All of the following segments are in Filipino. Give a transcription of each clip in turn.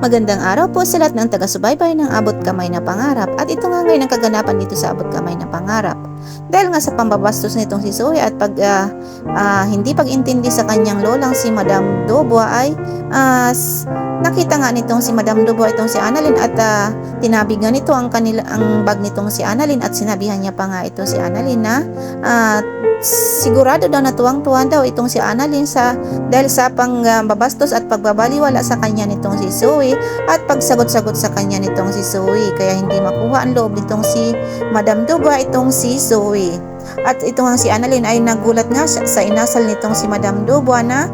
Magandang araw po sa lahat ng taga-subaybay ng Abot Kamay na Pangarap, at ito nga ngayon ang kaganapan dito sa Abot Kamay na Pangarap. Dahil nga sa pambabastos nitong si Zoe at hindi pag-intindi sa kanyang lolang si Madam Dubois ay nakita nga nitong si Madam Dubois itong si Annalyn at tinabig nga nito ang bag nitong si Annalyn, at sinabihan niya pa nga ito si Annalyn na sigurado daw na tuwang-tuwa daw itong si Annalyn dahil sa pangbabastos at pagbabaliwala sa kanya nitong si Zoe at pagsagot-sagot sa kanya nitong si Zoe, kaya hindi makuha ang loob nitong si Madam Dubois itong si Zoe. At ito nga si Annalyn ay nagulat nga sa inasal nitong si Madam Dubois na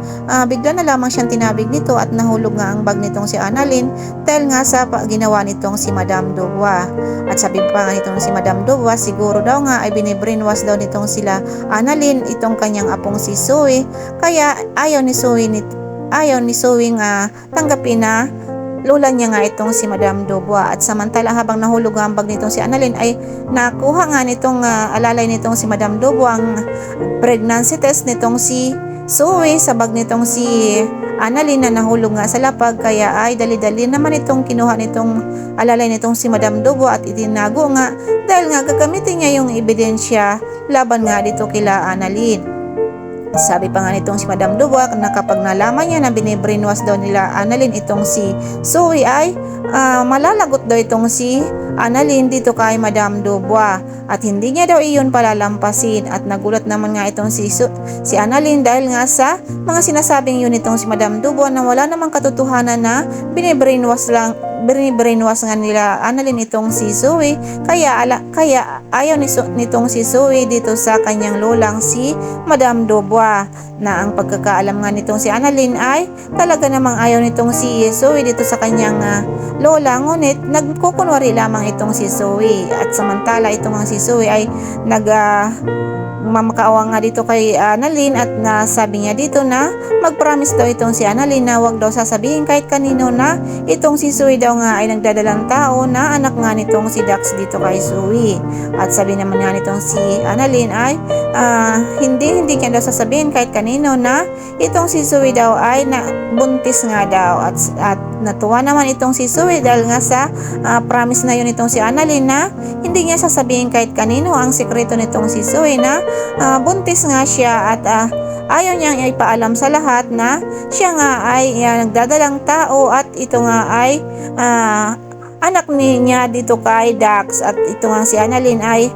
bigla na lamang siyang tinabig nito at nahulog nga ang bag nitong si Annalyn dahil nga sa ginawa nitong si Madam Dubois. At sabi pa nga nitong si Madam Dubois, siguro daw nga ay binibrainwash daw nitong sila Annalyn itong kanyang apong si Zoe, kaya ayaw ni Zoe nga tanggapin na lola niya nga itong si Madam Dubois. At samantala habang nahulog ang bag nitong si Annalyn ay nakuha nga nitong alalay nitong si Madam Dubois ang pregnancy test nitong si Zoe sa bag nitong si Annalyn na nahulog nga sa lapag, kaya ay dali-dali naman itong kinuha nitong alalay nitong si Madam Dubois at itinago nga dahil nga gagamitin niya yung ebidensya laban nga dito kila Annalyn. Sabi pa nga nitong si Madam Dubois na kapag nalaman niya na binibrainwash daw nila Annalyn itong si Zoe ay malalagot daw itong si Annalyn dito kay Madam Dubois at hindi niya daw iyon palalampasin. At nagulat naman nga itong si Annalyn dahil nga sa mga sinasabing yun itong si Madam Dubois na wala namang katotohanan na binibrainwash nga nila Annalyn itong si Zoe, kaya ayaw nitong si Zoe dito sa kanyang lolang si Madam Dubois, na ang pagkakaalam nga nitong si Annalyn ay talaga namang ayaw nitong si Zoe dito sa kanyang lola, ngunit nagkukunwari lamang itong si Zoe. At samantala itong si Zoe ay mamakaawa nga dito kay Annalyn at nasabi niya dito na mag-promise daw itong si Annalyn na wag daw sasabihin kahit kanino na itong si Zoe daw nga ay nagdadalang tao na anak nga nitong si Dax dito kay Zoe. At sabi naman nga nitong si Annalyn ay hindi niya daw sasabihin kahit kanino na itong si Zoe daw ay buntis nga daw. At natuwa naman itong si Zoe dahil nga sa promise na yun itong si Annalyn na hindi niya sasabihin kahit kanino ang sekreto nitong si Zoe na buntis nga siya, at ayaw niyang ipaalam sa lahat na siya nga ay nagdadalang tao at ito nga ay anak niya dito kay Dax. At ito nga si Annalyn ay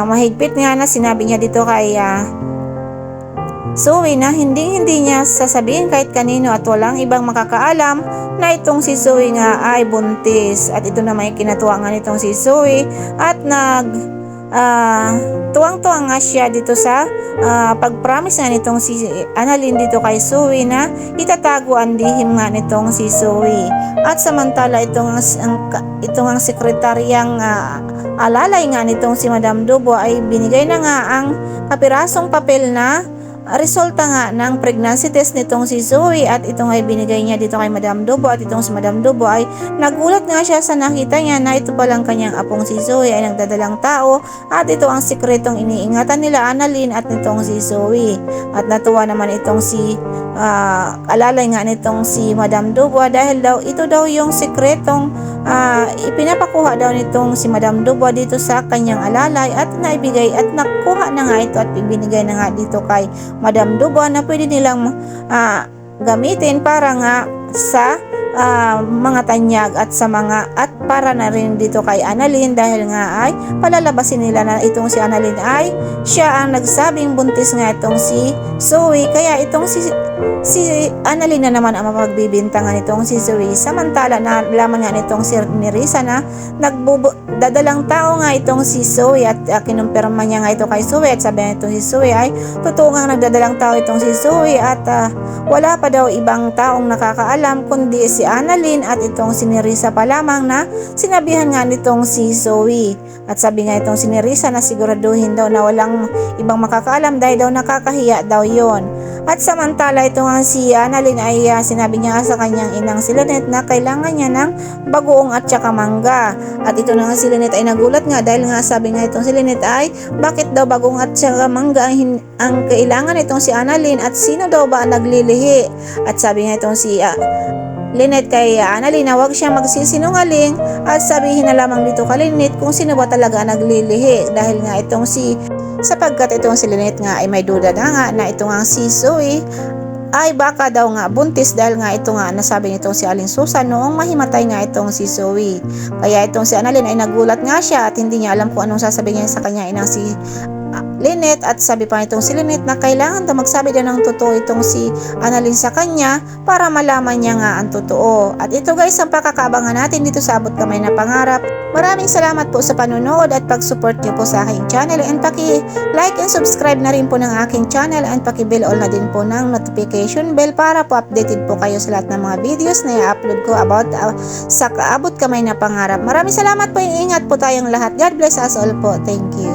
mahigpit nga na sinabi niya dito kay Zoe na hindi niya sasabihin kahit kanino at walang ibang makakaalam na itong si Zoe nga ay buntis. At ito naman yung kinatuwa nga nitong si Zoe at tuwang-tuwang nga siya dito sa pag-promise nga nitong si Annalyn dito kay Zoe na itatago ang lihim nga nitong si Zoe. At samantala itong sekretaryang alalay nga nitong si Madam Dubois ay binigay na nga ang kapirasong papel na resulta nga ng pregnancy test nitong si Zoe, at itong ay binigay niya dito kay Madam Dubois. At itong si Madam Dubois ay nagulat nga siya sa nakita niya na ito palang kanyang apong si Zoe ay nagdadalang tao at ito ang sikretong iniingatan nila Annalyn at nitong si Zoe. At natuwa naman itong si alalay nga nitong si Madam Dubois dahil daw ito daw yung sikretong ipinapakuha daw nitong si Madam Dubois dito sa kanyang alalay at naibigay at nakuha na nga ito at ibinigay na nga dito kay Madam Dubois na pwede nilang gamitin para nga sa mga tanyag at para na rin dito kay Annalyn dahil nga ay palalabasin nila na itong si Annalyn ay siya ang nagsabing buntis nga itong si Zoe, kaya itong si Annalyn na naman ang mapagbibintangan nitong si Zoe. Samantala na laman nga nitong si Nerissa na dadalang tao nga itong si Zoe at kinumpirma niya nga ito kay Zoe at sabi nga itong si Zoe ay totoo nga nagdadalang tao itong si Zoe at wala pa daw ibang taong nakakaalam kundi si Annalyn at itong si Nerissa pa lamang na sinabihan nga nitong si Zoe. At sabi nga itong si Nerissa na siguraduhin daw na walang ibang makakaalam dahil daw nakakahiya daw yon. At samantala ito nga si Annalyn ay sinabi niya sa kanyang inang si Lynette na kailangan niya ng bagoong at saka mangga. At ito na nga si Lynette ay nagulat nga dahil nga sabi nga itong si Lynette ay bakit daw bagoong at saka mangga ang kailangan itong si Annalyn at sino daw ba ang naglilihi. At sabi nga itong si Lynette kay Annalyn na huwag siya magsisinungaling at sabihin na lamang dito kay Lynette kung sino ba talaga naglilihi, dahil nga itong sapagkat itong si Lynette nga ay may duda na nga ito nga si Zoe ay baka daw nga buntis, dahil nga ito nga nasabi nitong si Aling Susan noong mahimatay nga itong si Zoe. Kaya itong si Annalyn ay nagulat nga siya at hindi niya alam kung anong sasabihin niya sa kanya inang si Lynette, at sabi pa itong si Lynette na kailangan daw magsabi daw ng totoo itong si Annalyn sa kanya para malaman niya nga ang totoo. At ito guys ang pakakabangan natin dito sa Abot Kamay na Pangarap. Maraming salamat po sa panunood at pag-support niyo po sa aking channel, and paki-like and subscribe na rin po ng aking channel, and paki-bell all na din po ng notification bell para po updated po kayo sa lahat ng mga videos na i-upload ko about sa Abot Kamay na Pangarap. Maraming salamat po, ingat po tayong lahat. God bless us all po. Thank you.